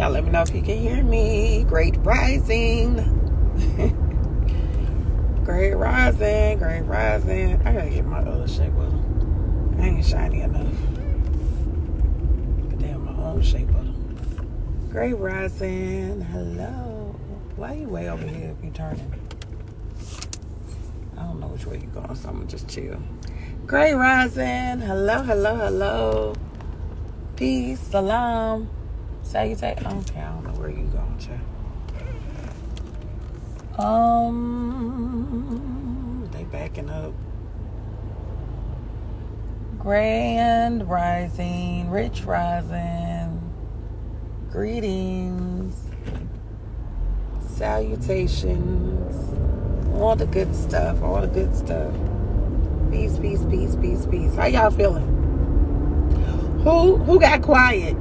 Y'all let me know if you can hear me. Great rising. Great rising. Great rising. I gotta get my other shea butter. I ain't shiny enough. But damn, my own shea butter. Great rising. Hello. Why you way over here if you turning? I don't know which way you going, so I'm gonna just chill. Great rising. Hello, hello, hello. Peace. Salam. Salutation. Okay, I don't know where you going, child. They backing up. Grand rising, rich rising. Greetings. Salutations. All the good stuff. All the good stuff. Peace, peace, peace, peace, peace. How y'all feeling? Who got quiet?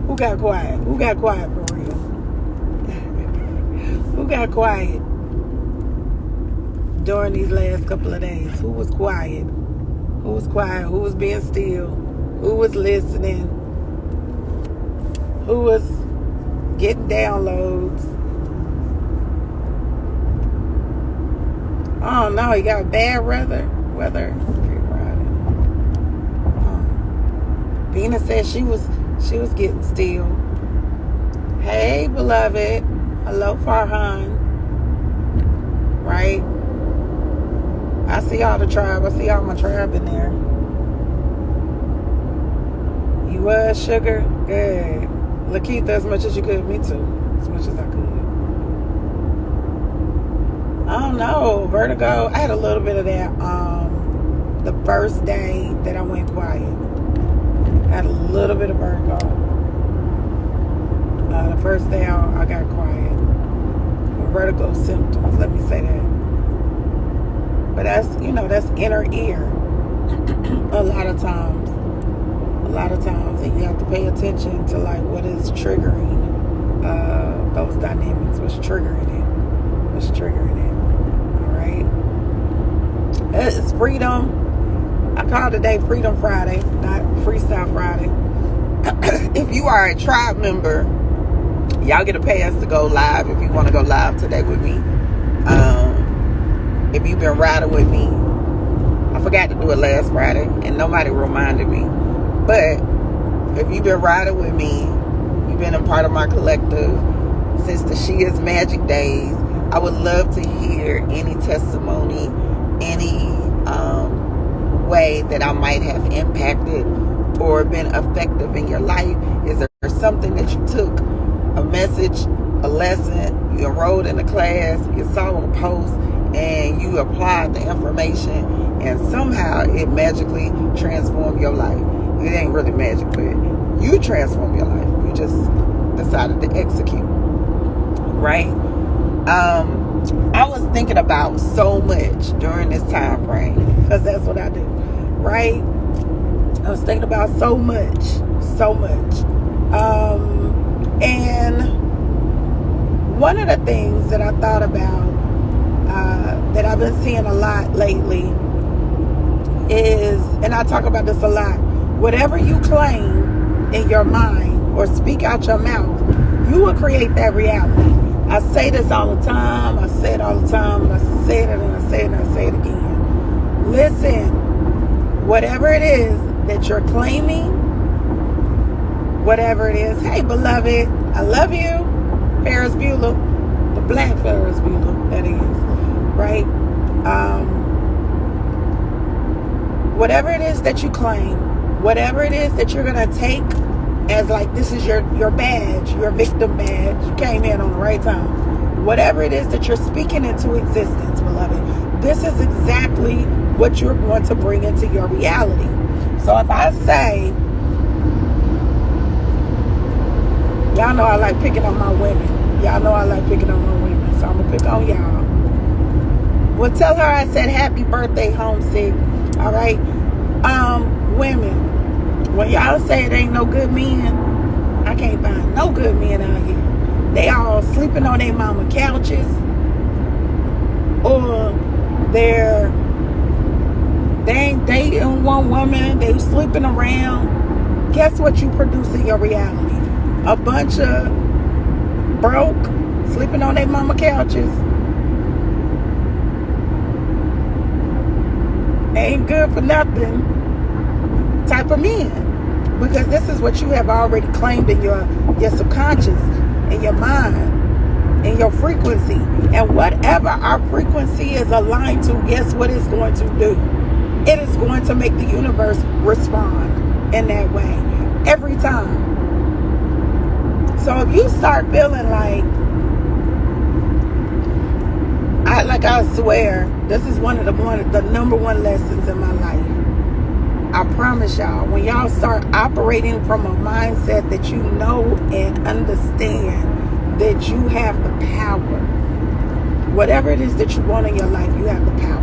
Who got quiet? Who got quiet for real? Who got quiet during these last couple of days? Who was quiet? Who was quiet? Who was being still? Who was listening? Who was getting downloads? Oh no, you got bad weather. Vina said she was getting still. Hey, beloved. Hello, Farhan. Right? I see all the tribe. I see all my tribe in there. You was, sugar? Good. Lakeitha, as much as you could. Me too. As much as I could. I don't know. Vertigo. I had a little bit of that the first day that I went quiet. I had a little bit of vertigo. The first day I got quiet. Vertigo symptoms, let me say that. But that's inner ear. A lot of times. And you have to pay attention to like what is triggering those dynamics. What's triggering it. All right? It's freedom. I call today Freedom Friday, not Freestyle Friday. If you are a tribe member, y'all get a pass to go live if you want to go live today with me. If you've been riding with me, I forgot to do it last Friday and nobody reminded me. But if you've been riding with me, you've been a part of my collective since the She Is Magic days, I would love to hear any testimony, any way that I might have impacted or been effective in your life. Is there something that you took, a message, a lesson, you enrolled in a class, you saw a post, and you applied the information, and somehow it magically transformed your life? It ain't really magic, but you transformed your life. You just decided to execute, right? I was thinking about so much during this time frame, because that's what I do, right? I was thinking about so much. And one of the things that I thought about, that I've been seeing a lot lately is, and I talk about this a lot, whatever you claim in your mind or speak out your mouth, you will create that reality. I say this all the time. I say it all the time. And I say it and I say it and I say it again. Listen, whatever it is that you're claiming, whatever it is. Hey, beloved, I love you. Ferris Bueller, the black Ferris Bueller, that is, right? Whatever it is that you claim, whatever it is that you're going to take as like this is your badge, your victim badge. You came in on the right time. Whatever it is that you're speaking into existence, beloved, this is exactly what you're going to bring into your reality. So if I say, y'all know I like picking on my women. So I'm going to pick on y'all. Well, tell her I said happy birthday, homesick. All right? Women, when y'all say it ain't no good men, I can't find no good men out here. They all sleeping on their mama couches, or they ain't dating one woman, they sleeping around. Guess what you produce in your reality? A bunch of broke, sleeping on their mama couches. Ain't good for nothing type of men. Because this is what you have already claimed in your subconscious, in your mind, in your frequency. And whatever our frequency is aligned to, guess what it's going to do? It is going to make the universe respond in that way every time. So if you start feeling like I swear, this is one of the number one lessons in my life. I promise y'all, when y'all start operating from a mindset that you know and understand that you have the power, whatever it is that you want in your life, you have the power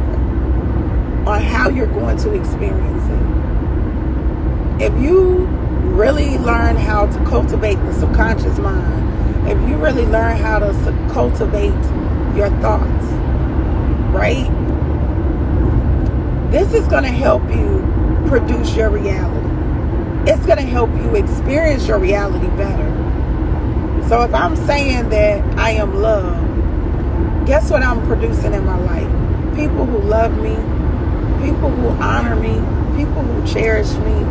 on how you're going to experience it. If you really learn how to cultivate the subconscious mind, if you really learn how to cultivate your thoughts, right? This is going to help you produce your reality. It's going to help you experience your reality better. So if I'm saying that I am love, guess what I'm producing in my life? People who love me, people who honor me, people who cherish me.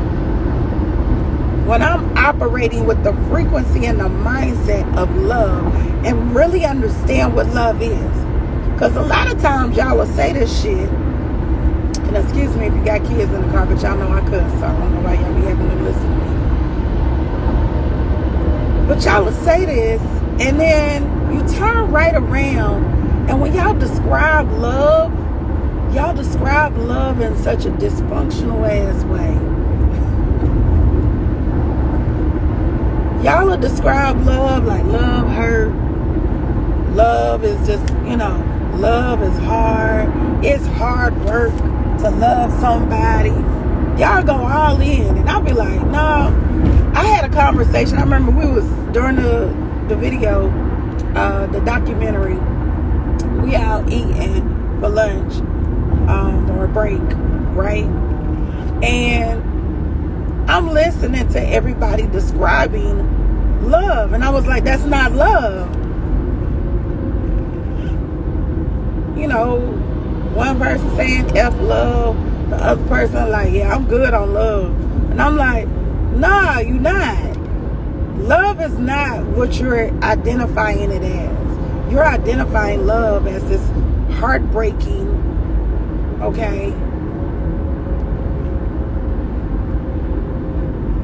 When I'm operating with the frequency and the mindset of love and really understand what love is. Because a lot of times y'all will say this shit. And excuse me if you got kids in the car, but y'all know I cuss, so I don't know why y'all be having to listen to me. But y'all will say this, and then you turn right around, and when y'all describe love in such a dysfunctional ass way. Y'all will describe love like love hurt. Love is just, love is hard. It's hard work to love somebody. Y'all go all in, and I'll be like, no. I had a conversation. I remember we was during the video, the documentary. We out eating for lunch, or a break, right? And I'm listening to everybody describing love, and I was like, that's not love. One person saying F love, the other person like, yeah, I'm good on love. And I'm like, nah, you not. Love is not what you're identifying it as. You're identifying love as this heartbreaking, okay,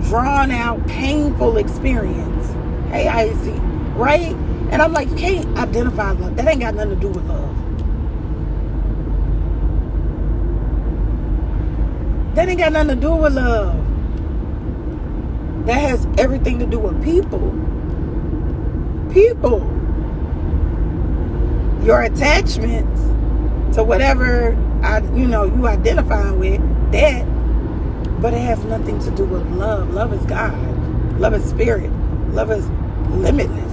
drawn out, painful experience. Hey, Icy, right? And I'm like, you can't identify love. That ain't got nothing to do with love. That ain't got nothing to do with love. That has everything to do with people. People. Your attachments to whatever you identify with, that. But it has nothing to do with love. Love is God. Love is spirit. Love is limitless,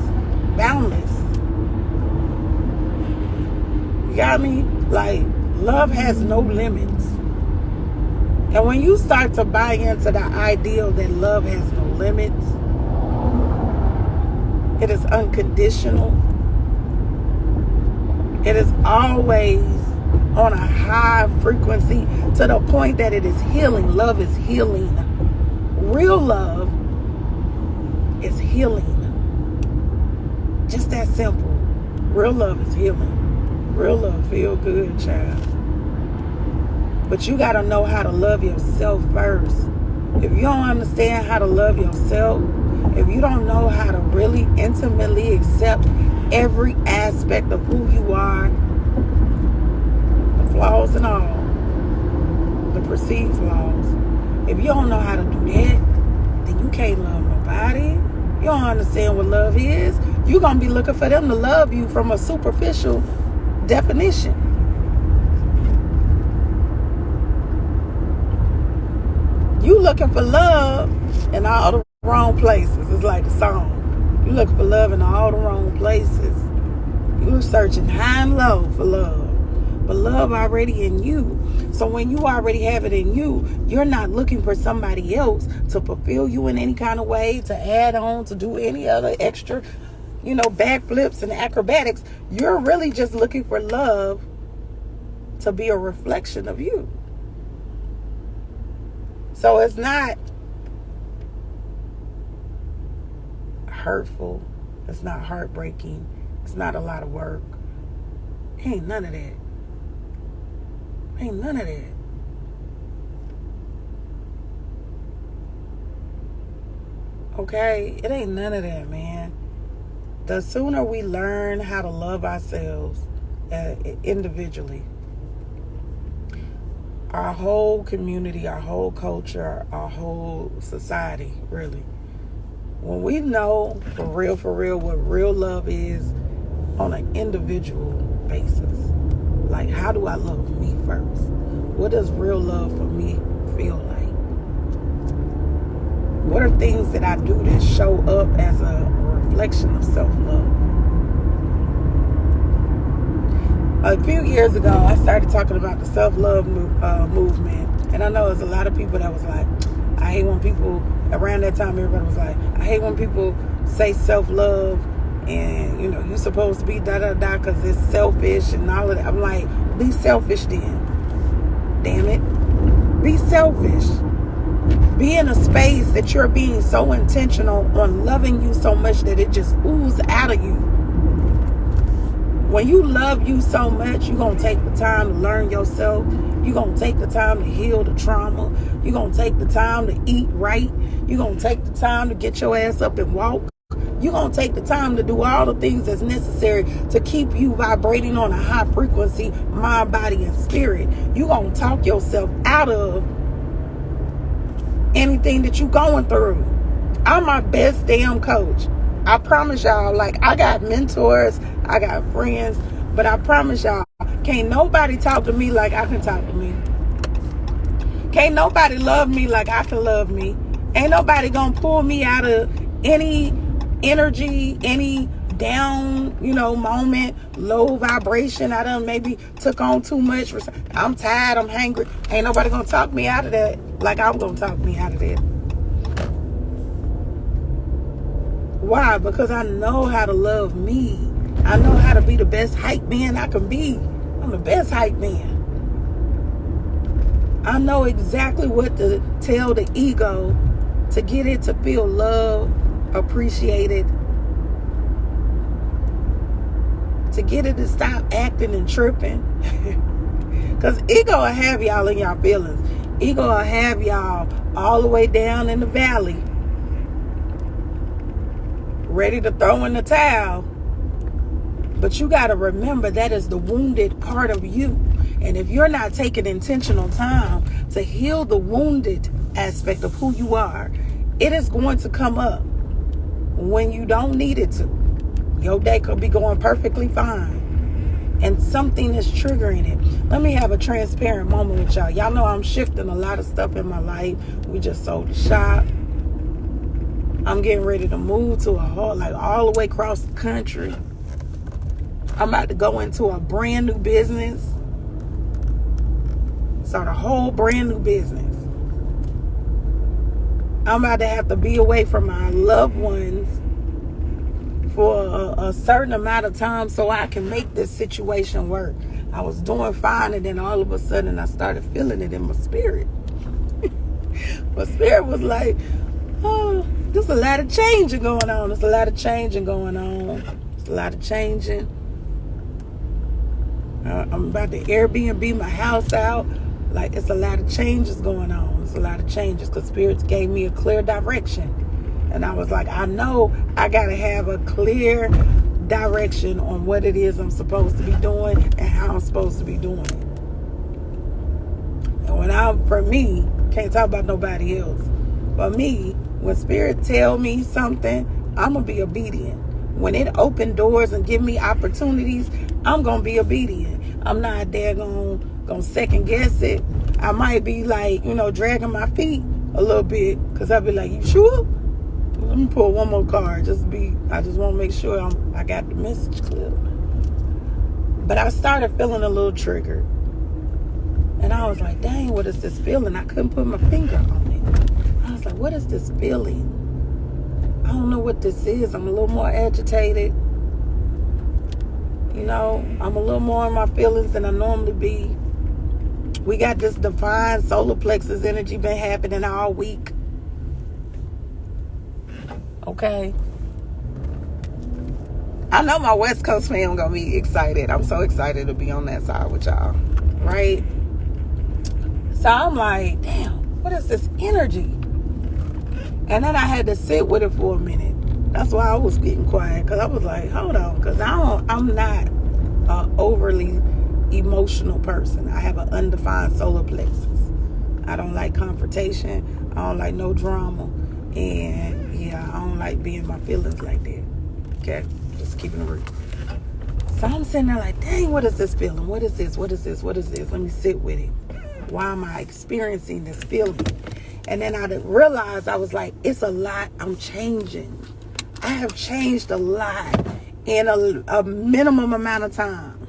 boundless. You got me? Like, love has no limits. And when you start to buy into the ideal that love has no limits, it is unconditional. It is always on a high frequency to the point that it is healing. Love is healing. Real love is healing. Just that simple. Real love is healing. Real love feel good, child. But you got to know how to love yourself first. If you don't understand how to love yourself, if you don't know how to really intimately accept every aspect of who you are, the flaws and all, the perceived flaws, if you don't know how to do that, then you can't love nobody. You don't understand what love is. You're going to be looking for them to love you from a superficial definition. You looking for love in all the wrong places. It's like the song. You looking for love in all the wrong places. You're searching high and low for love. But love already in you. So when you already have it in you, you're not looking for somebody else to fulfill you in any kind of way, to add on, to do any other extra, backflips and acrobatics. You're really just looking for love to be a reflection of you. So it's not hurtful. It's not heartbreaking. It's not a lot of work. Ain't none of that. Ain't none of that. Okay? It ain't none of that, man. The sooner we learn how to love ourselves individually, our whole community, our whole culture, our whole society, really. When we know for real, what real love is on an individual basis. Like, how do I love me first? What does real love for me feel like? What are things that I do that show up as a reflection of self-love? A few years ago, I started talking about the self-love movement. And I know there's a lot of people that was like, I hate when people, around that time, everybody was like, I hate when people say self-love and, you're supposed to be da-da-da because it's selfish and all of that. I'm like, be selfish then. Damn it. Be selfish. Be in a space that you're being so intentional on loving you so much that it just oozes out of you. When you love you so much, you're going to take the time to learn yourself. You're going to take the time to heal the trauma. You're going to take the time to eat right. You're going to take the time to get your ass up and walk. You're going to take the time to do all the things that's necessary to keep you vibrating on a high frequency, mind, body, and spirit. You're going to talk yourself out of anything that you're going through. I'm my best damn coach. I promise y'all, like, I got mentors, I got friends, but I promise y'all, can't nobody talk to me like I can talk to me. Can't nobody love me like I can love me. Ain't nobody gonna pull me out of any energy, any down, moment, low vibration. I done maybe took on too much. I'm tired, I'm hungry. Ain't nobody gonna talk me out of that like I'm gonna talk me out of that. Why? Because I know how to love me. I know how to be the best hype man I can be. I'm the best hype man. I know exactly what to tell the ego to get it to feel loved, appreciated, to get it to stop acting and tripping. Because ego will have y'all in y'all feelings. Ego will have y'all all the way down in the valley, ready to throw in the towel. But you got to remember that is the wounded part of you. And if you're not taking intentional time to heal the wounded aspect of who you are, it is going to come up when you don't need it to. Your day could be going perfectly fine, and something is triggering it. Let me have a transparent moment with y'all. Y'all know I'm shifting a lot of stuff in my life. We just sold the shop. I'm getting ready to move to all the way across the country. I'm about to go into a brand new business. Start a whole brand new business. I'm about to have to be away from my loved ones for a certain amount of time so I can make this situation work. I was doing fine, and then all of a sudden I started feeling it in my spirit. My spirit was like, oh, there's a lot of changing going on. There's a lot of changing going on. There's a lot of changing. I'm about to Airbnb my house out. Like, it's a lot of changes going on. It's a lot of changes because spirits gave me a clear direction. And I was like, I know I got to have a clear direction on what it is I'm supposed to be doing and how I'm supposed to be doing it. And for me, can't talk about nobody else. For me, when spirit tell me something, I'm going to be obedient. When it open doors and give me opportunities, I'm going to be obedient. I'm not there going to second guess it. I might be like, dragging my feet a little bit because I'll be like, you sure? Let me pull one more card. I just want to make sure I got the message clear. But I started feeling a little triggered. And I was like, dang, what is this feeling? I couldn't put my finger on it. I was like, what is this feeling? I don't know what this is. I'm a little more agitated. You know, I'm a little more in my feelings than I normally be. We got this divine solar plexus energy been happening all week. Okay. I know my West Coast fam gonna be excited. I'm so excited to be on that side with y'all. Right? So I'm like, damn, what is this energy? And then I had to sit with it for a minute. That's why I was getting quiet, because I was like, hold on, because I'm not an overly emotional person. I have an undefined solar plexus. I don't like confrontation. I don't like no drama. And yeah, I don't like being in my feelings like that. Okay? Just keeping it real. So I'm sitting there like, dang, what is this feeling? What is this? What is this? What is this? Let me sit with it. Why am I experiencing this feeling? And then I realized, I was like, it's a lot. I'm changing. I have changed a lot in a minimum amount of time.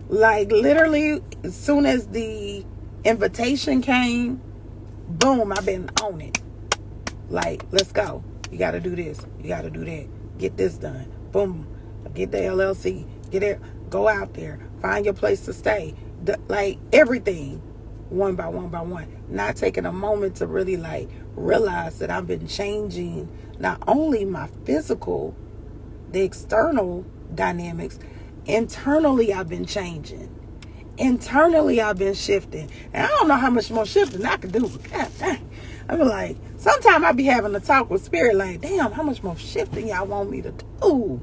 Like literally, as soon as the invitation came, boom, I've been on it. Like, let's go. You got to do this. You got to do that. Get this done. Boom. Get the LLC. Get it. Go out there. Find your place to stay. Like everything, one by one by one. Not taking a moment to really like realize that I've been changing not only my physical, the external dynamics. Internally, I've been changing. Internally, I've been shifting. And I don't know how much more shifting I could do. God dang. I be like, sometimes I be having a talk with spirit like, damn, how much more shifting y'all want me to do?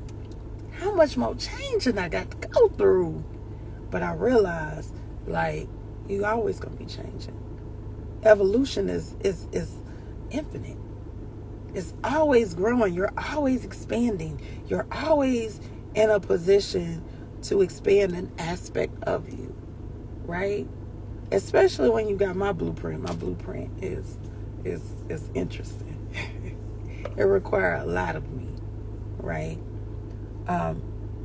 How much more changing I got to go through? But I realized, like, you always gonna be changing. Evolution is infinite. It's always growing. You're always expanding. You're always in a position to expand an aspect of you, right? Especially when you got my blueprint. My blueprint is interesting. It requires a lot of me, right?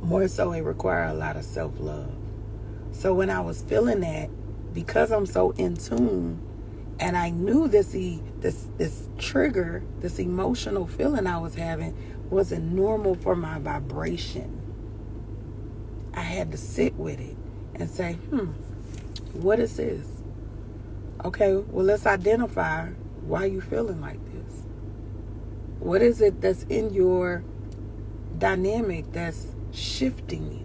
More so, it requires a lot of self-love. So when I was feeling that, because I'm so in tune, and I knew this trigger, this emotional feeling I was having wasn't normal for my vibration. I had to sit with it and say, what is this? Okay, well, let's identify why you feeling like this. What is it that's in your dynamic that's shifting you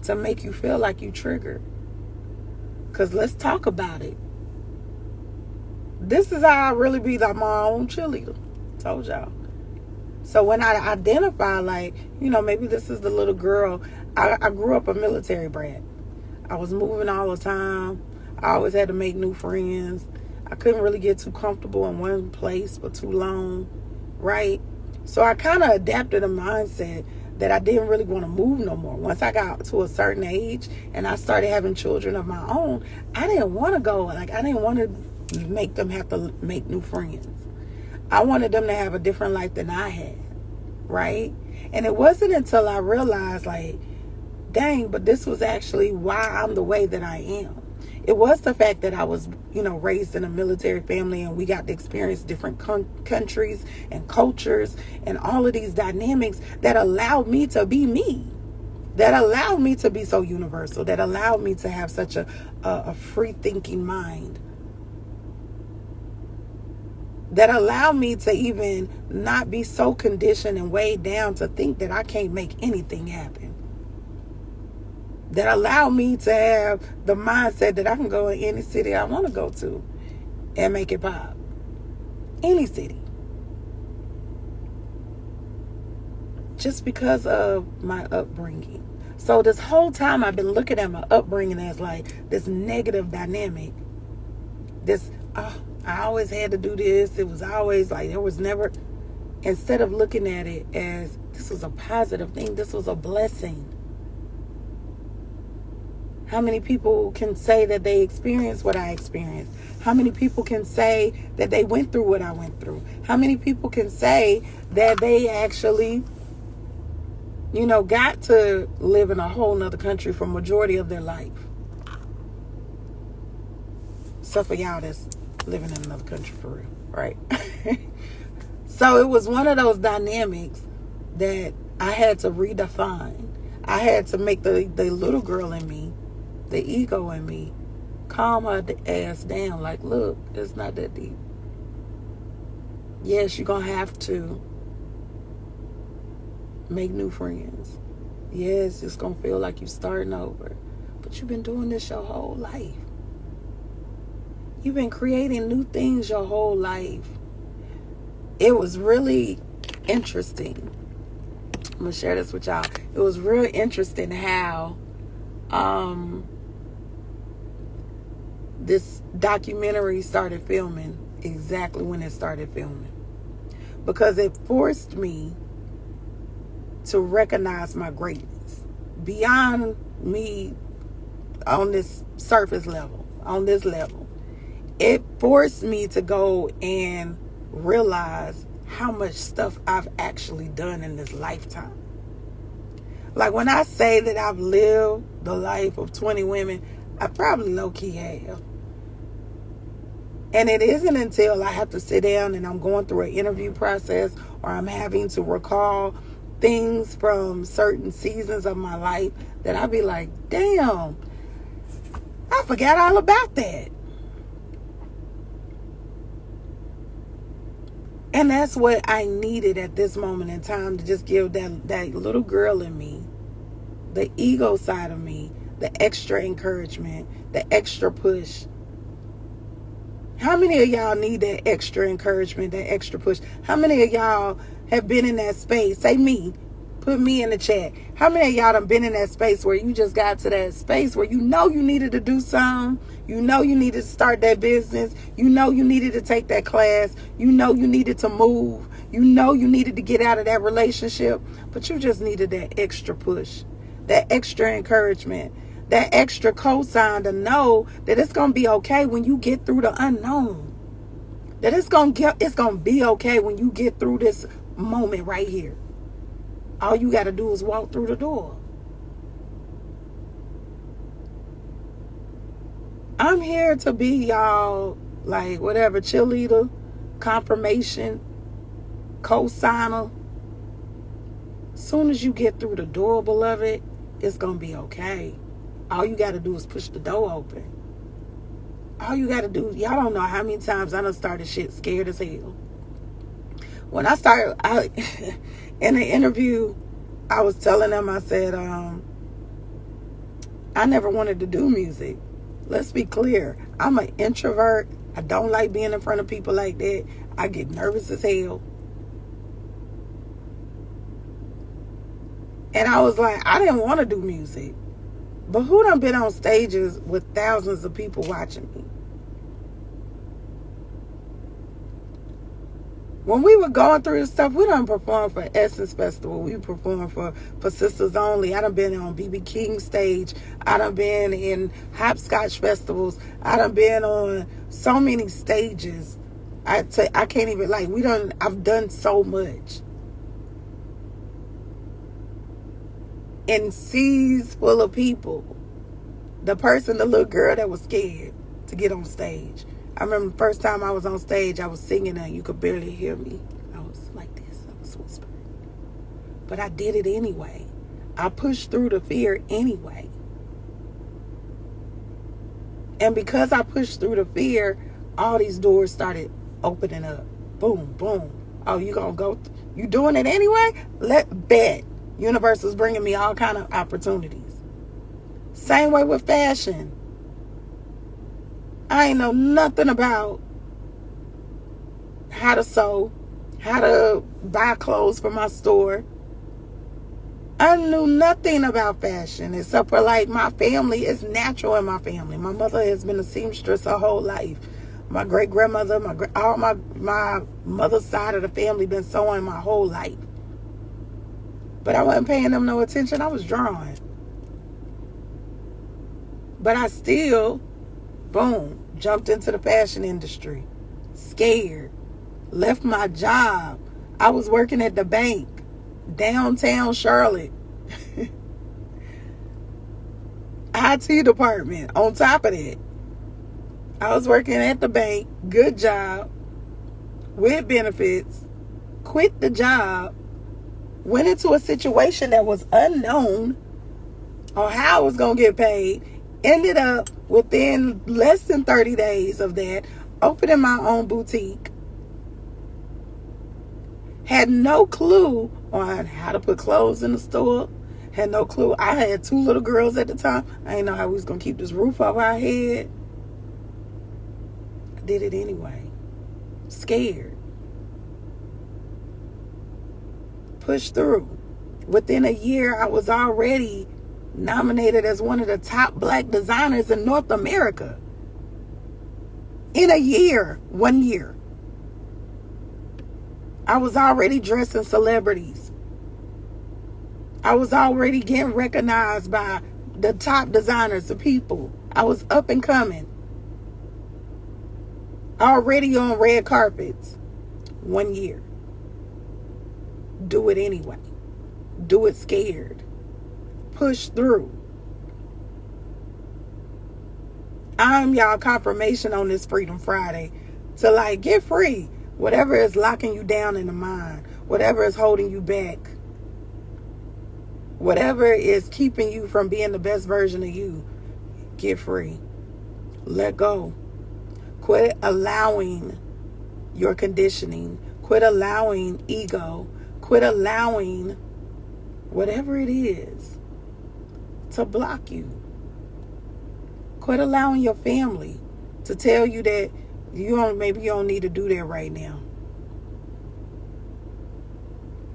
to make you feel like you triggered? Because let's talk about it. This is how I really be like my own cheerleader. Told y'all. So when I identify, like, you know, maybe this is the little girl. I grew up a military brat. I was moving all the time. I always had to make new friends. I couldn't really get too comfortable in one place for too long, right? So I kind of adapted a mindset that I didn't really want to move no more. Once I got to a certain age and I started having children of my own, I didn't want to go. Like, I didn't want to make them have to make new friends. I wanted them to have a different life than I had, right? And it wasn't until I realized, like, dang, but this was actually why I'm the way that I am. It was the fact that I was, you know, raised in a military family, and we got to experience different countries and cultures and all of these dynamics that allowed me to be me, that allowed me to be so universal, that allowed me to have such a free thinking mind, that allowed me to even not be so conditioned and weighed down to think that I can't make anything happen. That allowed me to have the mindset that I can go in any city I want to go to and make it pop. Any city. Just because of my upbringing. So this whole time I've been looking at my upbringing as like this negative dynamic. This, I always had to do this. It was always like, there was never, instead of looking at it as this was a positive thing, this was a blessing. How many people can say that they experienced what I experienced? How many people can say that they went through what I went through? How many people can say that they actually, you know, got to live in a whole nother country for majority of their life? Except for y'all that's living in another country for real, right? So it was one of those dynamics that I had to redefine. I had to make the little girl in me, the ego in me, calm her ass down. Like, look, it's not that deep. Yes, you're going to have to make new friends. Yes, it's going to feel like you're starting over. But you've been doing this your whole life. You've been creating new things your whole life. It was really interesting. I'm going to share this with y'all. It was real interesting how this documentary started filming, exactly when it started filming. Because it forced me to recognize my greatness beyond me on this surface level, on this level. It forced me to go and realize how much stuff I've actually done in this lifetime. Like when I say that I've lived the life of 20 women, I probably low-key have. And it isn't until I have to sit down and I'm going through an interview process or I'm having to recall things from certain seasons of my life that I be like, damn, I forgot all about that. And that's what I needed at this moment in time, to just give that little girl in me, the ego side of me, the extra encouragement, the extra push. How many of y'all need that extra encouragement, that extra push? How many of y'all have been in that space? Say me. Put me in the chat. How many of y'all have been in that space where you just got to that space where you know you needed to do something? You know you needed to start that business. You know you needed to take that class. You know you needed to move. You know you needed to get out of that relationship. But you just needed that extra push, that extra encouragement, that extra cosign to know that it's going to be okay when you get through the unknown. That it's going to be okay when you get through this moment right here. All you got to do is walk through the door. I'm here to be y'all, like, whatever, cheerleader, confirmation, co-signer. Soon as you get through the door, beloved, it's going to be okay. All you got to do is push the door open. All you got to do, y'all don't know how many times I done started shit scared as hell. When I started, in the interview, I was telling them, I said, I never wanted to do music. Let's be clear. I'm an introvert. I don't like being in front of people like that. I get nervous as hell. And I was like, I didn't want to do music. But who done been on stages with thousands of people watching me? When we were going through this stuff, we done performed for Essence Festival. We performed for Sisters Only. I done been on B.B. King stage. I done been in hopscotch festivals. I done been on so many stages. I can't even, like, I've done so much. In seas full of people. The little girl that was scared to get on stage. I remember the first time I was on stage, I was singing and you could barely hear me. I was like this. I was whispering. But I did it anyway. I pushed through the fear anyway. And because I pushed through the fear, all these doors started opening up. Boom, boom. Oh, you gonna go? You doing it anyway? Bet. Universe is bringing me all kind of opportunities. Same way with fashion. I ain't know nothing about how to sew, how to buy clothes for my store. I knew nothing about fashion except for, like, my family. It's natural in my family. My mother has been a seamstress her whole life. My great-grandmother, my mother's side of the family been sewing my whole life. But I wasn't paying them no attention. I was drawing. But I still, boom, jumped into the fashion industry. Scared. Left my job. I was working at the bank. Downtown Charlotte. IT department. On top of that. I was working at the bank, good job, with benefits, quit the job, went into a situation that was unknown on how I was going to get paid, ended up within less than 30 days of that, opening my own boutique. Had no clue on how to put clothes in the store. Had no clue. I had 2 little girls at the time. I didn't know how we was going to keep this roof over our head. I did it anyway. Scared. Pushed through. Within a year, I was already nominated as one of the top black designers in North America. In a year, 1 year. I was already dressing celebrities. I was already getting recognized by the top designers, the people. I was up and coming. Already on red carpets. 1 year. Do it anyway. Do it scared. Push through. I'm y'all confirmation on this Freedom Friday to get free. Whatever is locking you down in the mind, whatever is holding you back, whatever is keeping you from being the best version of you, get free. Let go. Quit allowing your conditioning. Quit allowing ego. Quit allowing whatever it is to block you. Quit allowing your family to tell you that maybe you don't need to do that right now.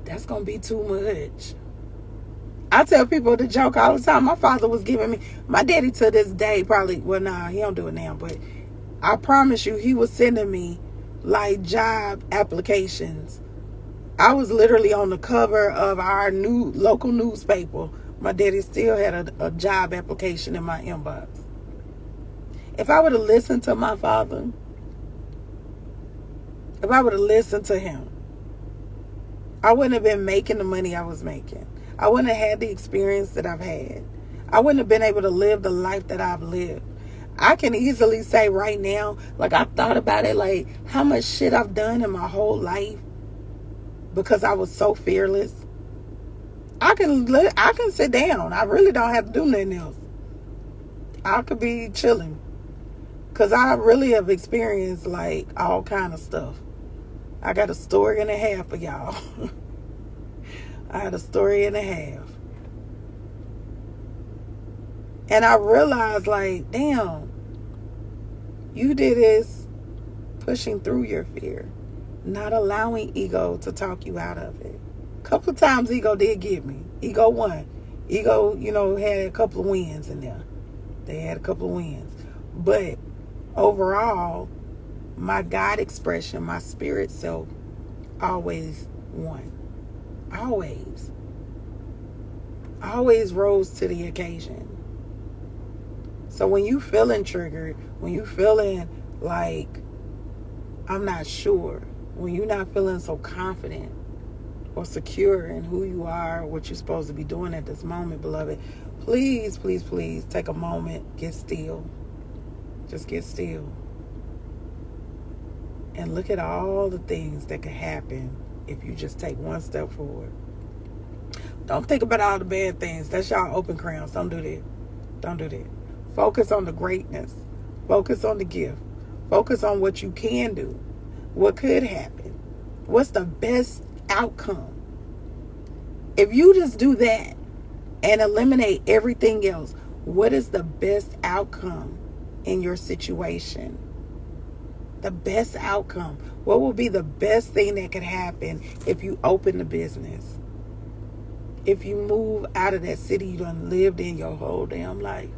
That's going to be too much. I tell people the joke all the time. My father was giving me, my daddy to this day probably, he don't do it now, but I promise you, he was sending me job applications. I was literally on the cover of our new local newspaper. My daddy still had a job application in my inbox. If I would have listened to my father, if I would have listened to him, I wouldn't have been making the money I was making. I wouldn't have had the experience that I've had. I wouldn't have been able to live the life that I've lived. I can easily say right now, I thought about it, how much shit I've done in my whole life because I was so fearless. I can sit down. I really don't have to do nothing else. I could be chilling because I really have experienced all kind of stuff. I got a story and a half for y'all. I had a story and a half. And I realized, damn, you did this pushing through your fear, not allowing ego to talk you out of it. A couple of times ego did get me. Ego won. Ego, had a couple of wins in there. They had a couple of wins. But overall, my God expression, my spirit self, always won. Always. Always rose to the occasion. So when you feeling triggered, when you feeling I'm not sure, when you're not feeling so confident or secure in who you are, what you're supposed to be doing at this moment, beloved, please, please, please take a moment, get still. Just get still. And look at all the things that could happen if you just take one step forward. Don't think about all the bad things. That's y'all open crayons. Don't do that. Don't do that. Focus on the greatness. Focus on the gift. Focus on what you can do. What could happen. What's the best outcome? If you just do that and eliminate everything else, what is the best outcome in your situation? The best outcome. What will be the best thing that could happen if you open the business? If you move out of that city you done lived in your whole damn life?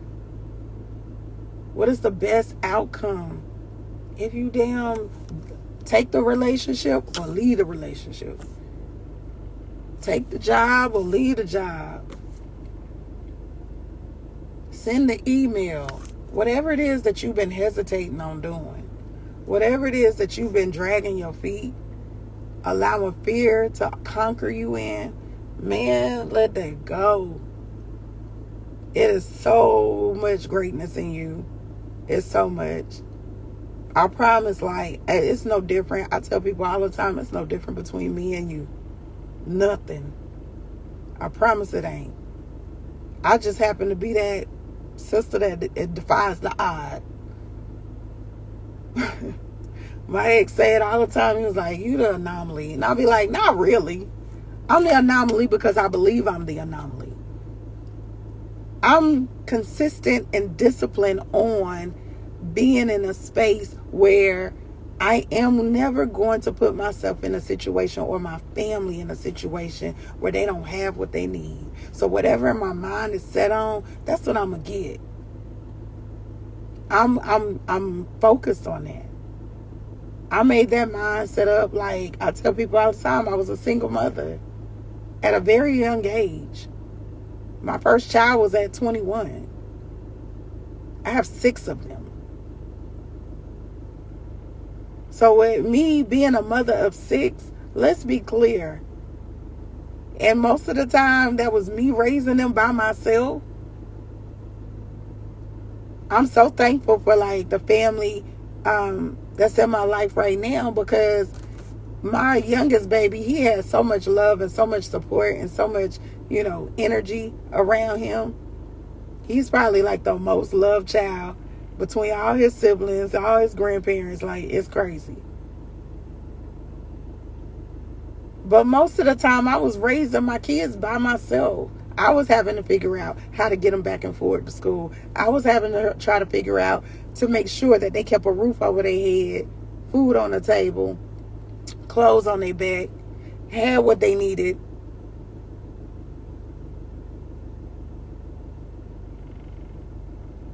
What is the best outcome if you take the relationship or leave the relationship? Take the job or leave the job? Send the email. Whatever it is that you've been hesitating on doing, whatever it is that you've been dragging your feet, allowing fear to conquer you in, man, let that go. It is so much greatness in you. It's so much. I promise, like, it's no different. I tell people all the time, it's no different between me and you. Nothing. I promise it ain't. I just happen to be that sister that it defies the odd. My ex said all the time, he was like, you the anomaly. And I'll be like, not really. I'm the anomaly because I believe I'm the anomaly. I'm consistent and disciplined on being in a space where I am never going to put myself in a situation or my family in a situation where they don't have what they need. So whatever my mind is set on, that's what I'm gonna get. I'm focused on that. I made that mindset up. Like I tell people all the time, I was a single mother at a very young age. My first child was at 21. I have 6 of them. So with me being a mother of 6, let's be clear. And most of the time, that was me raising them by myself. I'm so thankful for like the family that's in my life right now, because my youngest baby, he has so much love and so much support and so much, energy around him. He's probably like the most loved child between all his siblings, all his grandparents. Like, it's crazy. But most of the time, I was raising my kids by myself. I was having to figure out how to get them back and forth to school. I was having to try to figure out to make sure that they kept a roof over their head, food on the table, clothes on their back, had what they needed.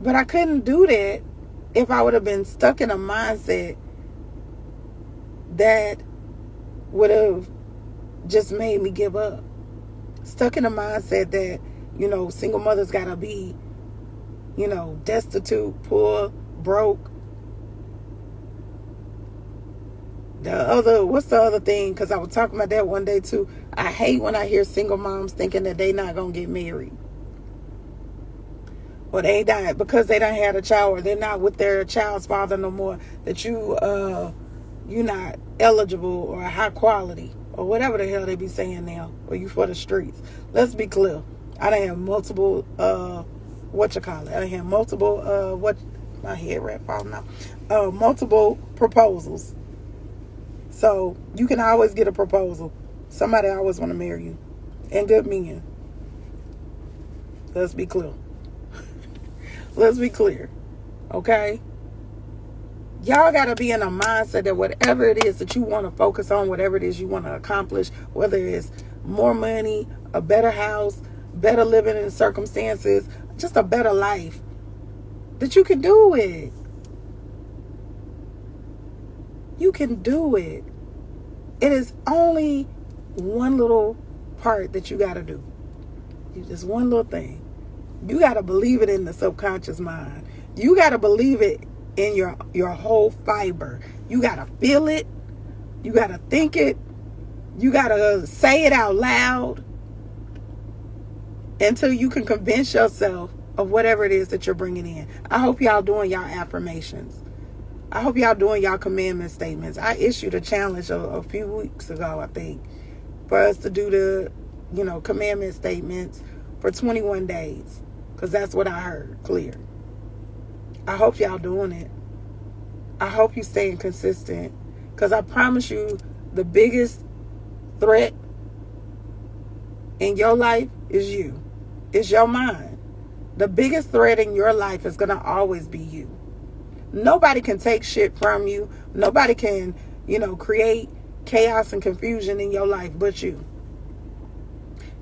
But I couldn't do that if I would have been stuck in a mindset that would have just made me give up. Stuck in a mindset that, single mothers gotta be, destitute, poor, broke. What's the other thing? Because I was talking about that one day too. I hate when I hear single moms thinking that they not gonna get married. Or they died because they done had a child, or they're not with their child's father no more, that you're not eligible or high quality, or whatever the hell they be saying now, or you for the streets. Let's be clear. I done have multiple, I done have multiple, my head wrap falling out, multiple proposals. So you can always get a proposal. Somebody always want to marry you. And good men. Let's be clear. Let's be clear. Okay? Y'all got to be in a mindset that whatever it is that you want to focus on, whatever it is you want to accomplish, whether it's more money, a better house, better living in circumstances, just a better life, that you can do it. You can do it. It is only one little part that you got to do. Just one little thing. You got to believe it in the subconscious mind. You got to believe it in your whole fiber. You got to feel it. You got to think it. You got to say it out loud until you can convince yourself of whatever it is that you're bringing in. I hope y'all doing y'all affirmations. I hope y'all doing y'all commandment statements. I issued a challenge a few weeks ago, I think, for us to do the, commandment statements for 21 days. Because that's what I heard clear. I hope y'all doing it. I hope you staying consistent. Because I promise you, the biggest threat in your life is you. It's your mind. The biggest threat in your life is going to always be you. Nobody can take shit from you. Nobody can, create chaos and confusion in your life but you.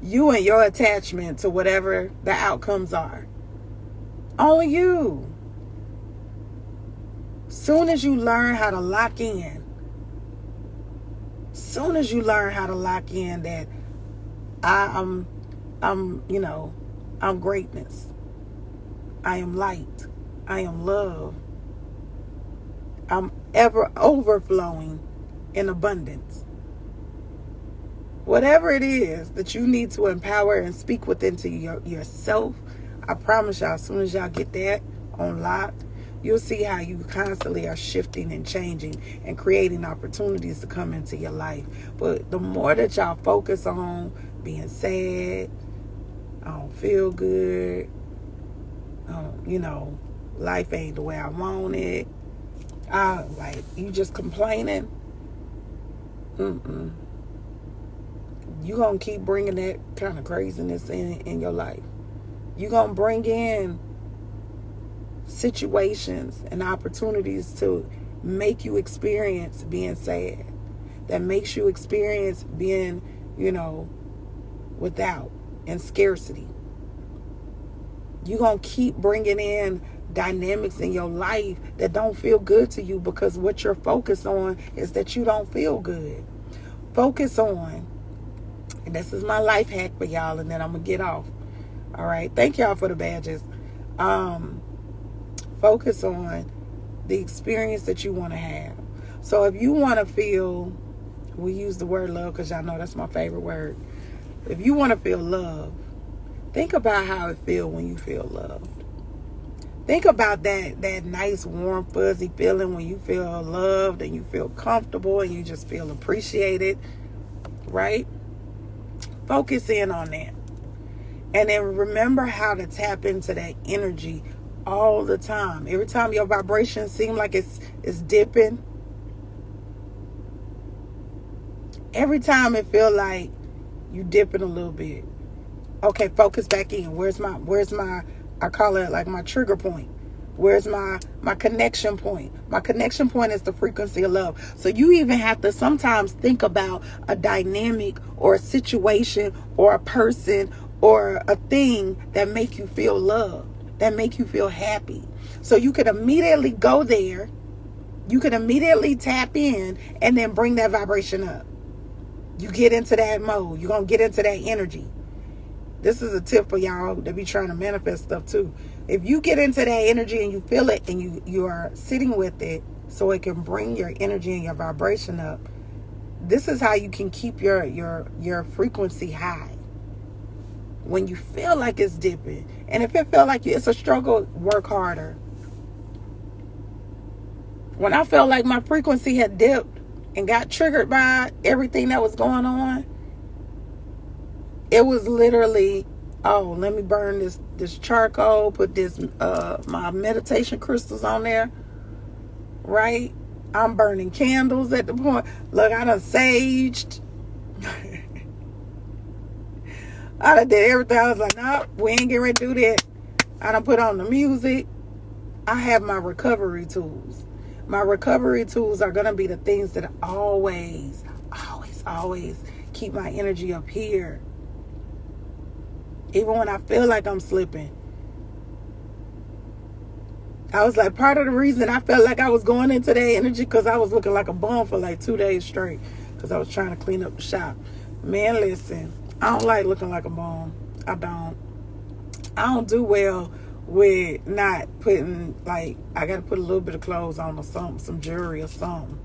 You and your attachment to whatever the outcomes are. Only you. Soon as you learn how to lock in, that I'm greatness. I am light. I am love. I'm ever overflowing in abundance. Whatever it is that you need to empower and speak within to yourself, I promise y'all, as soon as y'all get that on lock, you'll see how you constantly are shifting and changing and creating opportunities to come into your life. But the more that y'all focus on being sad, I don't feel good, life ain't the way I want it, like you just complaining, you gonna keep bringing that kind of craziness in your life. You gonna bring in situations and opportunities to make you experience being sad, that makes you experience being, without and scarcity. You're going to keep bringing in dynamics in your life that don't feel good to you, because what you're focused on is that you don't feel good. Focus on, and this is my life hack for y'all, and then I'm going to get off. All right. Thank y'all for the badges. Focus on the experience that you want to have. So if you want to feel, we use the word love because y'all know that's my favorite word. If you want to feel love, think about how it feels when you feel loved. Think about that nice, warm, fuzzy feeling when you feel loved and you feel comfortable and you just feel appreciated, right? Focus in on that. And then remember how to tap into that energy all the time. Every time your vibration seems like it's dipping, every time it feel like you dipping a little bit, okay, focus back in. Where's my I call it like my trigger point. Where's my connection point? My connection point is the frequency of love. So you even have to sometimes think about a dynamic or a situation or a person or a thing that make you feel loved, that make you feel happy. So you could immediately go there. You could immediately tap in and then bring that vibration up. You get into that mode. You're going to get into that energy. This is a tip for y'all that be trying to manifest stuff too. If you get into that energy and you feel it and you are sitting with it so it can bring your energy and your vibration up, this is how you can keep your frequency high. When you feel like it's dipping, and if it feel like it's a struggle, work harder. When I felt like my frequency had dipped and got triggered by everything that was going on, it was literally, oh, let me burn this charcoal, put this my meditation crystals on there, right? I'm burning candles at the point. Look, I done saged. I done did everything. I was like, no, we ain't getting ready to do that. I done put on the music. I have my recovery tools. My recovery tools are going to be the things that always keep my energy up here. Even when I feel like I'm slipping. I was like, part of the reason I felt like I was going into that energy because I was looking like a bum for like 2 days straight because I was trying to clean up the shop. Man, listen, I don't like looking like a bum. I don't do well with not putting, like, I got to put a little bit of clothes on or something, some jewelry or something.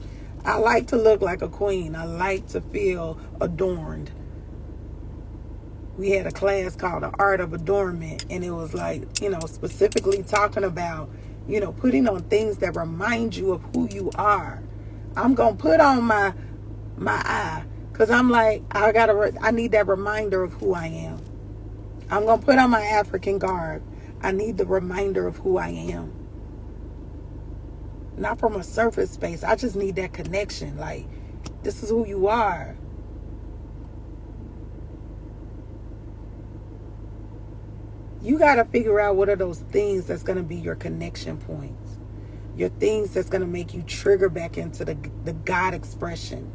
I like to look like a queen. I like to feel adorned. We had a class called The Art of Adornment, and it was like, specifically talking about, putting on things that remind you of who you are. I'm going to put on my eye because I'm like, I need that reminder of who I am. I'm going to put on my African garb. I need the reminder of who I am. Not from a surface space. I just need that connection. Like, this is who you are. You got to figure out what are those things that's going to be your connection points. Your things that's going to make you trigger back into the God expression.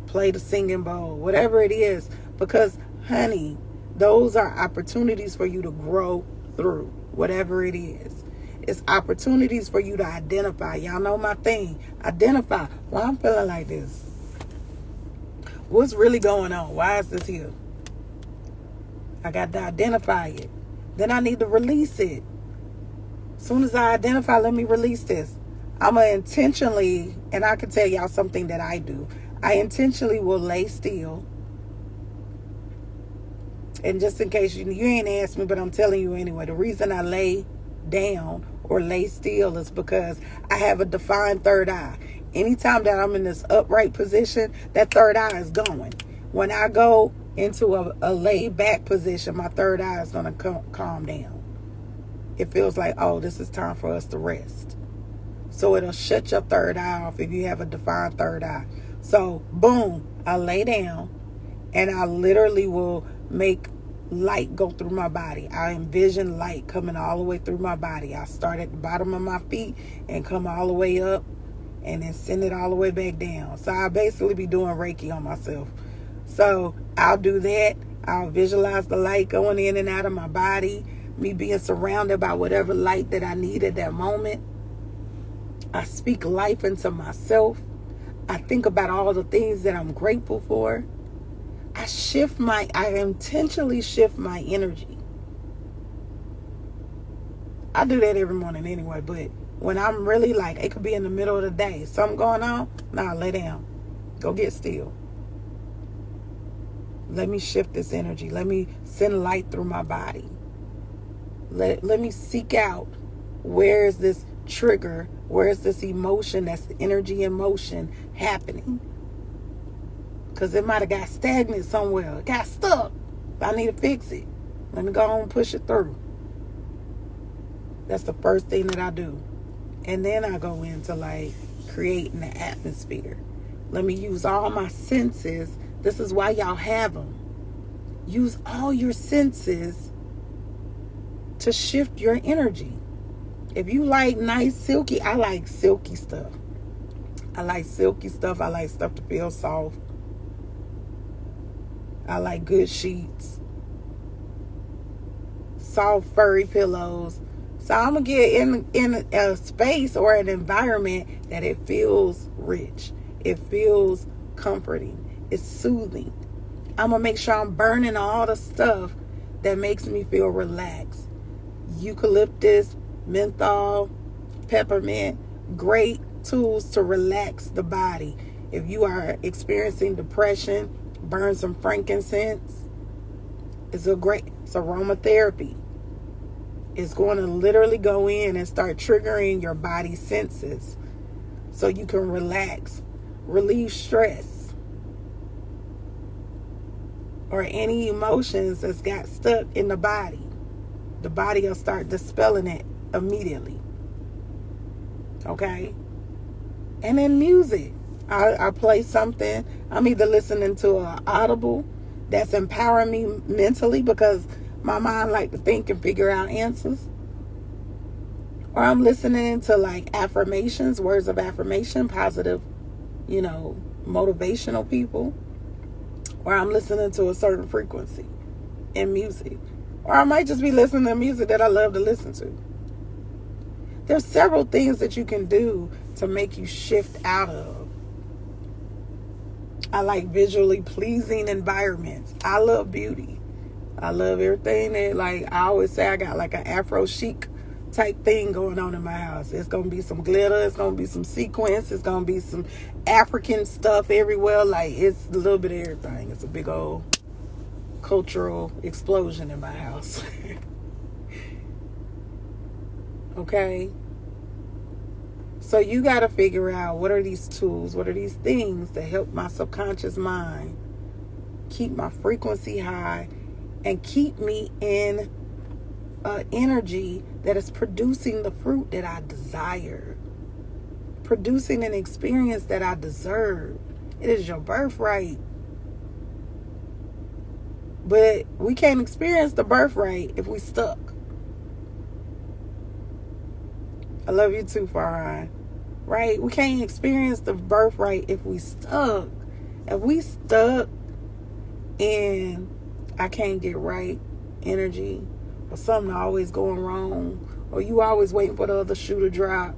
Play the singing bowl, whatever it is. Because, honey, those are opportunities for you to grow through, whatever it is. It's opportunities for you to identify. Y'all know my thing. Identify. Why I'm feeling like this. What's really going on? Why is this here? I got to identify it. Then I need to release it. As soon as I identify, let me release this. I'm going to intentionally, and I can tell y'all something that I do. I intentionally will lay still. And just in case you ain't asked me, but I'm telling you anyway, the reason I lay down or lay still is because I have a defined third eye. Anytime that I'm in this upright position, that third eye is going. When I go into a laid back position, my third eye is going to calm down. It feels like, oh, this is time for us to rest. So it'll shut your third eye off if you have a defined third eye. So boom, I lay down and I literally will make light go through my body. I envision light coming all the way through my body. I start at the bottom of my feet and come all the way up and then send it all the way back down. So I'll basically be doing Reiki on myself. So I'll do that. I'll visualize the light going in and out of my body, me being surrounded by whatever light that I need at that moment. I speak life into myself. I think about all the things that I'm grateful for. I intentionally shift my energy. I do that every morning anyway, but when I'm really like, it could be in the middle of the day, something going on, nah, lay down. Go get still. Let me shift this energy. Let me send light through my body. Let me seek out, where is this trigger? Where is this emotion, that's the energy in motion happening? Because it might have got stagnant somewhere. It got stuck. I need to fix it. Let me go on and push it through. That's the first thing that I do. And then I go into like creating the atmosphere. Let me use all my senses. This is why y'all have them. Use all your senses to shift your energy. If you like nice silky, I like silky stuff. I like silky stuff. I like stuff to feel soft. I like good sheets. Soft furry pillows. So I'm going to get in a space or an environment that it feels rich. It feels comforting. It's soothing. I'm going to make sure I'm burning all the stuff that makes me feel relaxed. Eucalyptus, menthol, peppermint, great tools to relax the body. If you are experiencing depression, burn some frankincense. It's aromatherapy. It's going to literally go in and start triggering your body's senses so you can relax, relieve stress, or any emotions that's got stuck in the body. The body will start dispelling it immediately. Okay? And then music. I play something. I'm either listening to an audible that's empowering me mentally because my mind like to think and figure out answers. Or I'm listening to like affirmations, words of affirmation, positive, motivational people. Or I'm listening to a certain frequency in music. Or I might just be listening to music that I love to listen to. There's several things that you can do to make you shift out of. I like visually pleasing environments. I love beauty. I love everything that, like, I always say I got like an Afro chic type thing going on in my house. It's going to be some glitter. It's going to be some sequins. It's going to be some African stuff everywhere. Like, it's a little bit of everything. It's a big old cultural explosion in my house. Okay? So you got to figure out, what are these tools? What are these things that help my subconscious mind keep my frequency high and keep me in energy that is producing the fruit that I desire, producing an experience that I deserve. It is your birthright. But we can't experience the birthright if we stuck. I love you too, Farhan. Right? We can't experience the birthright if we stuck. If we stuck in I can't get right energy, or something always going wrong, or you always waiting for the other shoe to drop.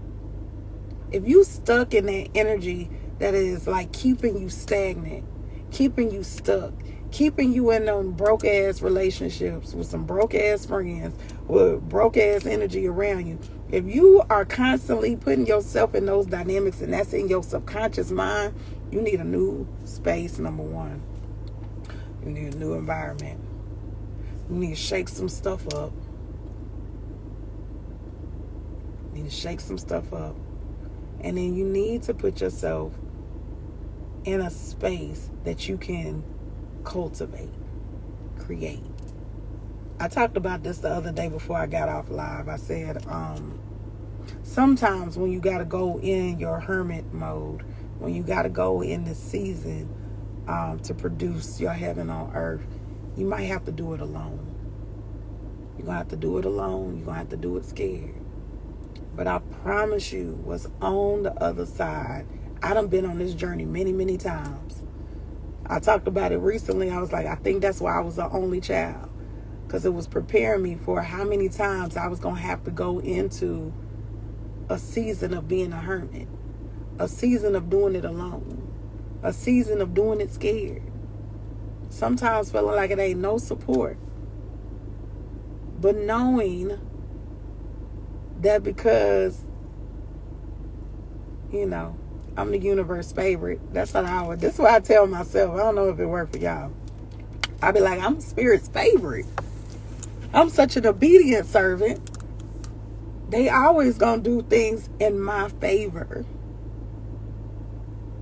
If you stuck in that energy that is like keeping you stagnant, keeping you stuck, keeping you in them broke ass relationships with some broke ass friends, with broke ass energy around you. If you are constantly putting yourself in those dynamics and that's in your subconscious mind, you need a new space, number one. You need a new environment. You need to shake some stuff up. need to shake some stuff up. And then you need to put yourself in a space that you can cultivate, create. I talked about this the other day before I got off live. I said, sometimes when you got to go in your hermit mode, when you got to go in this season to produce your heaven on earth, you might have to do it alone. You're going to have to do it alone. You're going to have to do it scared. But I promise you, what's on the other side, I done been on this journey many, many times. I talked about it recently. I was like, I think that's why I was the only child. Because it was preparing me for how many times I was going to have to go into a season of being a hermit. A season of doing it alone. A season of doing it scared. Sometimes feeling like it ain't no support. But knowing that because, you know, I'm the universe favorite. That's what this is what I tell myself. I don't know if it worked for y'all. I be like, I'm spirit's favorite. I'm such an obedient servant. They always gonna do things in my favor.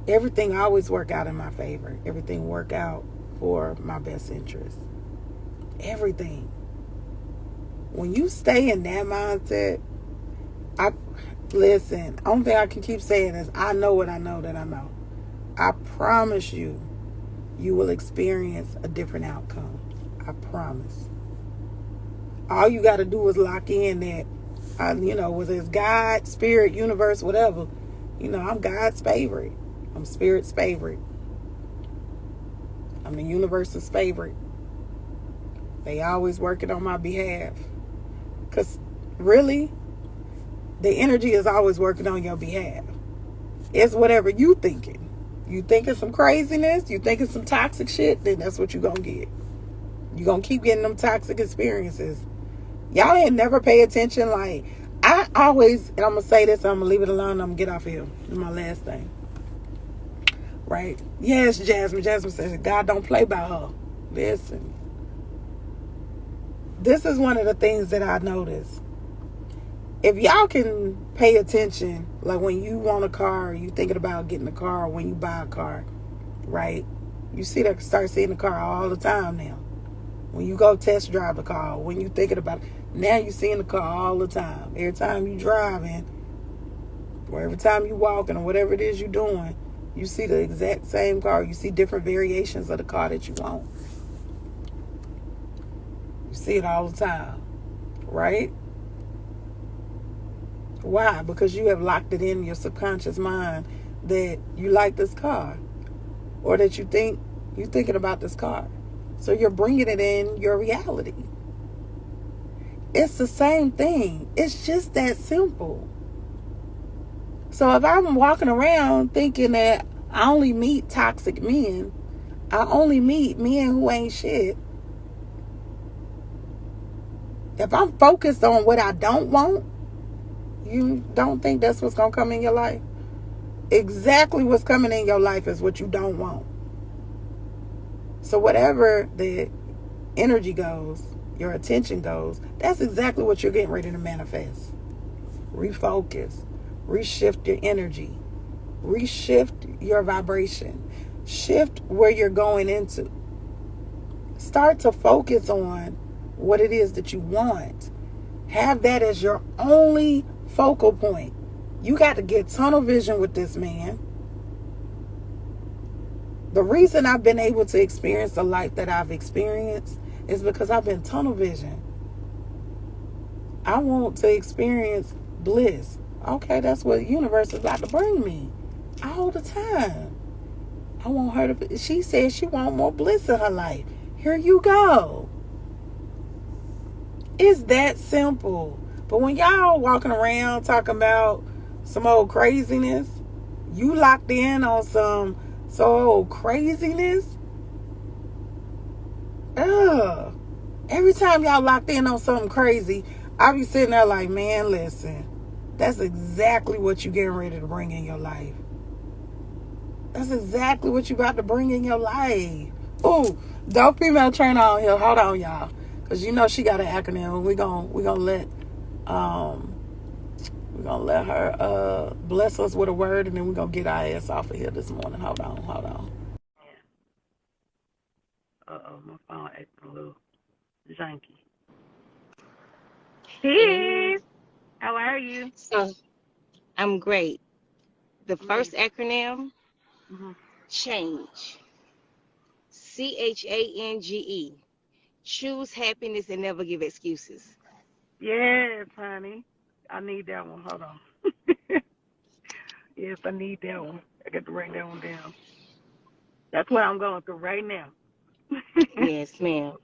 Everything always work out in my favor. Everything work out for my best interest. Everything. When you stay in that mindset, listen, only thing I can keep saying is I know what I know that I know. I promise you, you will experience a different outcome. I promise. All you got to do is lock in that, whether it's God, spirit, universe, whatever, I'm God's favorite. I'm spirit's favorite. I'm the universe's favorite. They always working on my behalf. Because really, the energy is always working on your behalf. It's whatever you thinking. You thinking some craziness, you thinking some toxic shit, then that's what you're going to get. You're going to keep getting them toxic experiences. Y'all ain't never pay attention. Like, I always, and I'm going to say this, I'm going to leave it alone, I'm going to get off here. This is my last thing. Right? Yes, Jasmine. Jasmine says, God don't play by her. Listen. This is one of the things that I noticed. If y'all can pay attention, like when you want a car, you thinking about getting a car, when you buy a car, right? You start seeing the car all the time now. When you go test drive the car, when you thinking about it, now you seeing the car all the time. Every time you driving, or every time you walking, or whatever it is you doing, you see the exact same car. You see different variations of the car that you want. You see it all the time, right? Why? Because you have locked it in your subconscious mind that you like this car, or that you're thinking about this car. So you're bringing it in your reality. It's the same thing. It's just that simple. So if I'm walking around thinking that I only meet toxic men, I only meet men who ain't shit. If I'm focused on what I don't want, you don't think that's what's going to come in your life? Exactly what's coming in your life is what you don't want. So whatever the energy goes, your attention goes, that's exactly what you're getting ready to manifest. Refocus. Reshift your energy. Reshift your vibration. Shift where you're going into. Start to focus on what it is that you want. Have that as your only focal point. You got to get tunnel vision with this, man. The reason I've been able to experience the life that I've experienced is because I've been tunnel vision. I want to experience bliss. Okay, that's what the universe is about to bring me all the time. I want her to, she says she wants more bliss in her life. Here you go. It's that simple. But when y'all walking around talking about some old craziness, you locked in on some old craziness. Every time y'all locked in on something crazy, I be sitting there like, man, listen, that's exactly what you getting ready to bring in your life. That's exactly what you about to bring in your life. Ooh, dope female trainer on here. Hold on, y'all. Because you know she got an acronym. We're gonna gonna let her bless us with a word, and then we're gonna get our ass off of here this morning. Hold on. My phone acting a little janky. Hey. Peace. How are you? So I'm great. The first Amazing. acronym, Mhm. change. CHANGE. Choose happiness and never give excuses. Yes, honey. I need that one. Hold on. Yes, I need that one. I got to write that one down. That's what I'm going through right now. Yes, ma'am.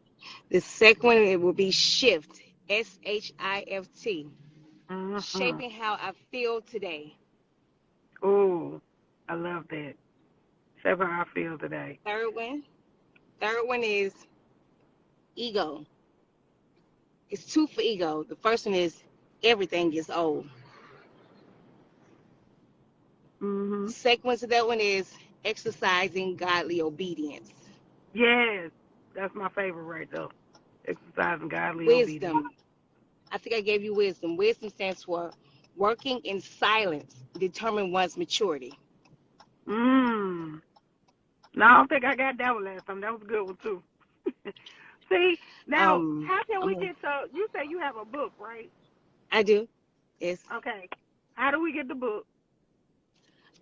The second one it will be shift. SHIFT. Mhm. Shaping how I feel today. Ooh, I love that. Seven I feel today. Third one. Third one is ego. It's two for ego. The first one is everything gets old. Mhm. Second one to that one is exercising godly obedience. Yes, that's my favorite right there. Exercising godly obedience. Wisdom. I think I gave you wisdom. Wisdom stands for working in silence, determine one's maturity. Mm. No, I don't think I got that one last time. That was a good one too. See, now how can we get to? You say you have a book, right? I do. Yes. Okay. How do we get the book?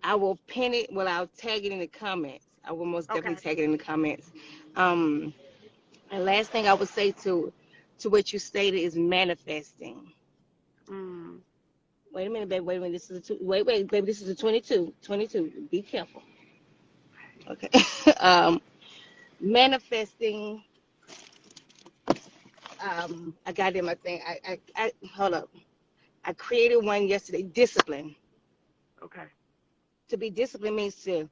I will pin it. Well, I'll tag it in the comments. I will most Okay. definitely tag it in the comments. Um, and last thing I would say to what you stated is manifesting. Mm. Wait a minute, baby. Wait a minute. This is wait, baby. This is a 22. 22. Be careful. Okay. Manifesting. I got it in my thing. I hold up. I created one yesterday. Discipline. Okay. To be disciplined means to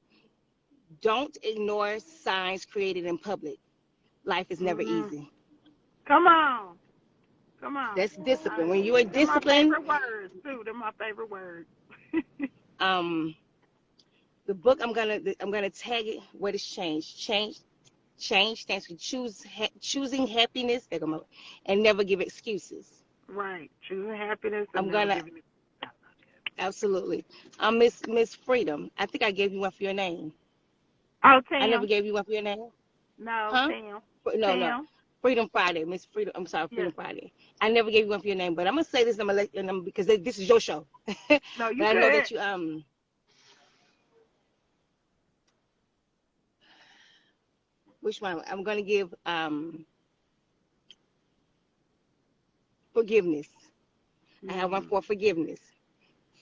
don't ignore signs created in public. Life is never Mhm. easy. Come on. Come on. That's discipline. When you are They're my disciplined, favorite words too. They're my favorite words. um, the book I'm gonna tag it. What is change? Change stands for choosing happiness. And never give excuses. Right. Choosing happiness and I'm never gonna giving it. absolutely. Miss Freedom. I think I gave you one for your name. Oh, I never Tam. gave you one for your name, No, huh? Tam. No. Tam. Freedom Friday, Miss Freedom. I'm sorry, Yes. Freedom Friday. I never gave you one for your name, but I'm gonna say this. I'm gonna let you know because this is your show. But No, you I know good. that you which one? I'm gonna give forgiveness. I have one Mm. for forgiveness.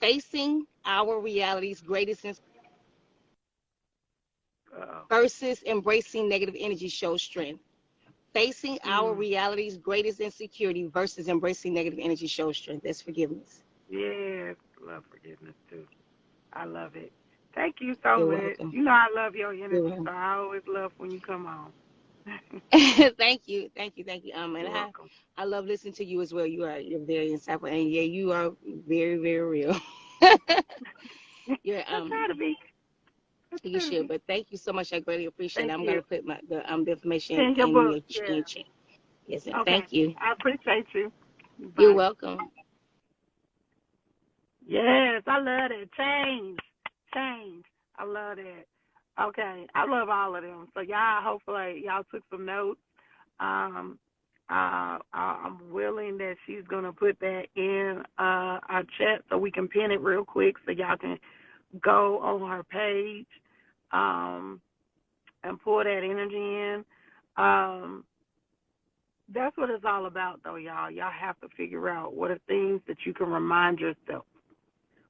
Facing our reality's greatest Uh-oh. versus embracing negative energy shows strength. Facing our Mm. reality's greatest insecurity versus embracing negative energy shows strength. That's forgiveness. Yes. Love forgiveness too. I love it. Thank you so You're much. welcome. You know I love your You're energy, welcome. so I always love when you come on. Thank you. And You're welcome. I love listening to you as well. You're very insightful, and yeah, you are very, very real. You're I try to be. I you try to should, be. but thank you so much. I greatly appreciate it. Thank I'm you. gonna put the information In your in book, your yeah. chat. Yes, ma'am. Okay. Thank you. I appreciate you. You're Bye. welcome. Yes, I love it. Change. Change. I love that. Okay. I love all of them. So y'all hopefully y'all took some notes. Um I'm willing that she's gonna put that in our chat so we can pin it real quick so y'all can go on her page and pull that energy in. Um that's what it's all about though, y'all. Y'all have to figure out what are things that you can remind yourself.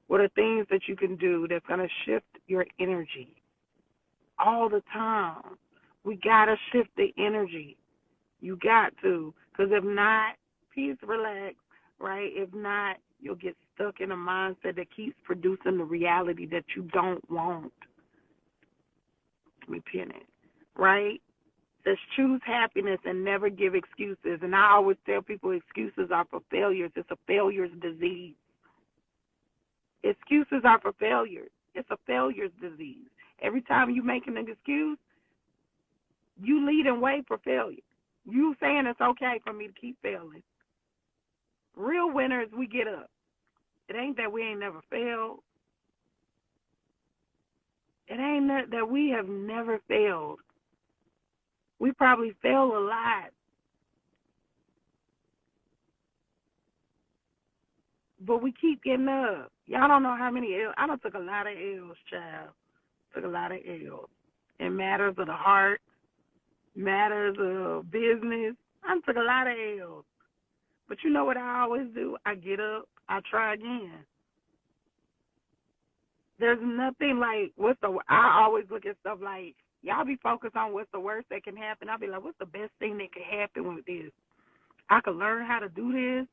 What are things that you can do that's going to shift your energy all the time? We got to shift the energy. You got to. Because if not, peace, relax, right? If not, you'll get stuck in a mindset that keeps producing the reality that you don't want. Let me pin it, right? Says choose happiness and never give excuses. And I always tell people excuses are for failures. It's a failure's disease. Excuses are for failures. It's a failure's disease. Every time you make an excuse, you lead and way for failure. You saying it's okay for me to keep failing. Real winners, we get up. It ain't that we ain't never failed. It ain't that we have never failed. We probably fail a lot, but we keep getting up. Y'all don't know how many L's. I done took a lot of L's, child. Took a lot of L's. In matters of the heart, matters of business. I took a lot of L's. But you know what I always do? I get up, I try again. There's nothing like I always look at stuff like, y'all be focused on what's the worst that can happen. I'll be like, what's the best thing that can happen with this? I can learn how to do this.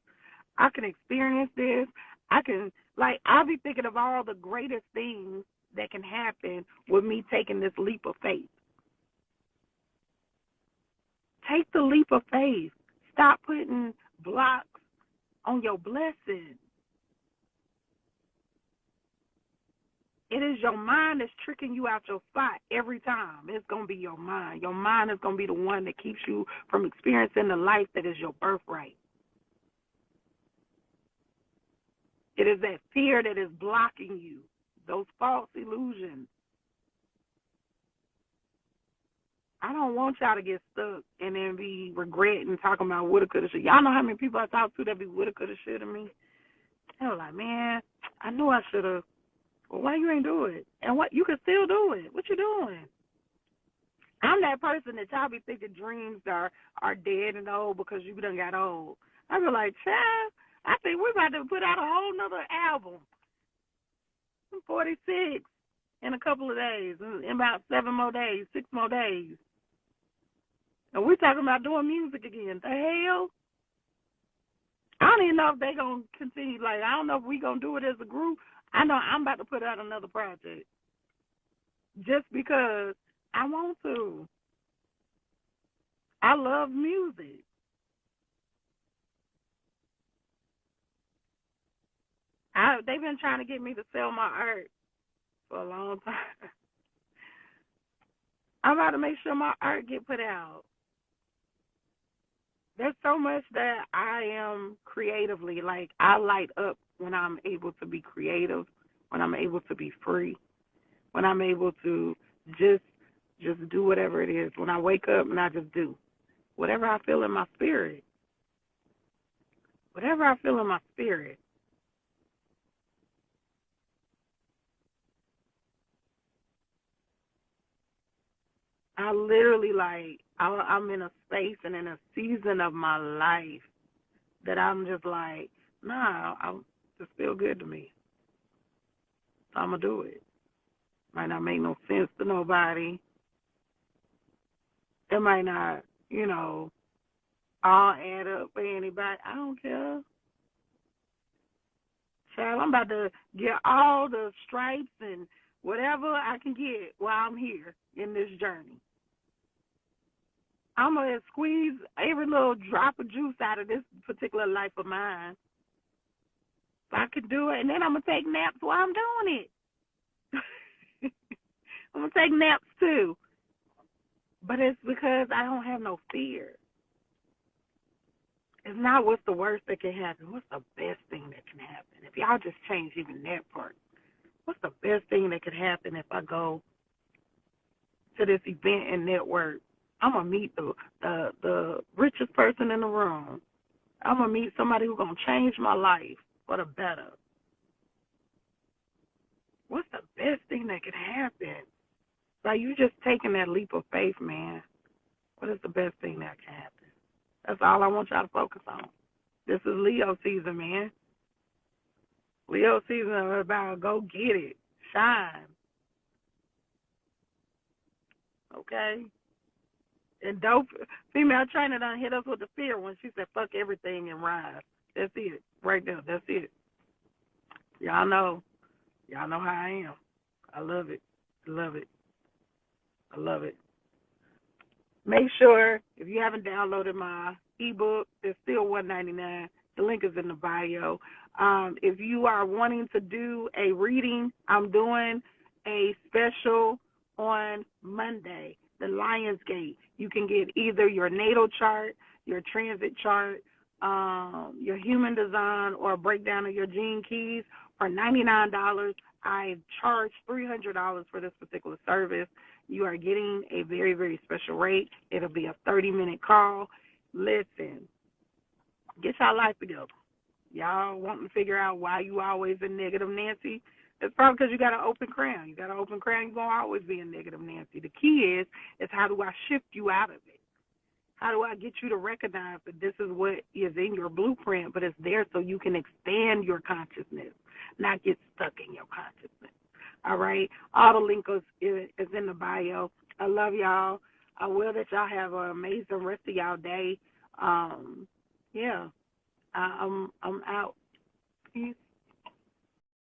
I can experience this. I'll be thinking of all the greatest things that can happen with me taking this leap of faith. Take the leap of faith. Stop putting blocks on your blessing. It is your mind that's tricking you out your spot every time. It's going to be your mind. Your mind is going to be the one that keeps you from experiencing the life that is your birthright. It is that fear that is blocking you, those false illusions. I don't want y'all to get stuck and then be regretting talking about woulda, coulda, shoulda. Y'all know how many people I talk to that be woulda, coulda, shoulda me? They're like, man, I knew I should have. Well, why you ain't do it? And what you can still do it. What you doing? I'm that person that y'all be thinking dreams are dead and old because you done got old. I be like, child, I think we're about to put out a whole nother album. I'm 46 in a couple of days, in about 7 more days, 6 more days. And we're talking about doing music again. The hell? I don't even know if they going to continue. Like, I don't know if we going to do it as a group. I know I'm about to put out another project just because I want to. I love music. They've been trying to get me to sell my art for a long time. I'm about to make sure my art get put out. There's so much that I am creatively, like I light up when I'm able to be creative, when I'm able to be free, when I'm able to just do whatever it is. When I wake up and I just do whatever I feel in my spirit. Whatever I feel in my spirit. I literally I'm in a space and in a season of my life that I'm just like, nah, I just feel good to me. So I'm going to do it. Might not make no sense to nobody. It might not, all add up for anybody. I don't care. Child, I'm about to get all the stripes and whatever I can get while I'm here in this journey. I'm going to squeeze every little drop of juice out of this particular life of mine. If I could do it, and then I'm going to take naps while I'm doing it. I'm going to take naps too. But it's because I don't have no fear. It's not what's the worst that can happen. What's the best thing that can happen? If y'all just change even that part. What's the best thing that could happen if I go to this event and network? I'm going to meet the richest person in the room. I'm going to meet somebody who's going to change my life for the better. What's the best thing that could happen? Like, you just taking that leap of faith, man. What is the best thing that can happen? That's all I want y'all to focus on. This is Leo season, man. Leo season is about go get it. Shine. Okay? And dope female trainer done hit us with the fear when she said, fuck everything and rise. That's it. Right there. That's it. Y'all know. Y'all know how I am. I love it. Love it. I love it. Make sure, if you haven't downloaded my ebook, it's still $1.99. The link is in the bio. If you are wanting to do a reading, I'm doing a special on Monday, the Lionsgate. You can get either your natal chart, your transit chart, your human design, or a breakdown of your gene keys for $99. I charge $300 for this particular service. You are getting a very, very special rate. It'll be a 30-minute call. Listen, get your life together. Y'all wanting to figure out why you always in negative Nancy? It's probably because you got an open crown. You got an open crown, you're going to always be in negative Nancy. The key is how do I shift you out of it? How do I get you to recognize that this is what is in your blueprint, but it's there so you can expand your consciousness, not get stuck in your consciousness? All right? All the link is in the bio. I love y'all. I will that y'all have an amazing rest of y'all day. Yeah, I'm out. Peace.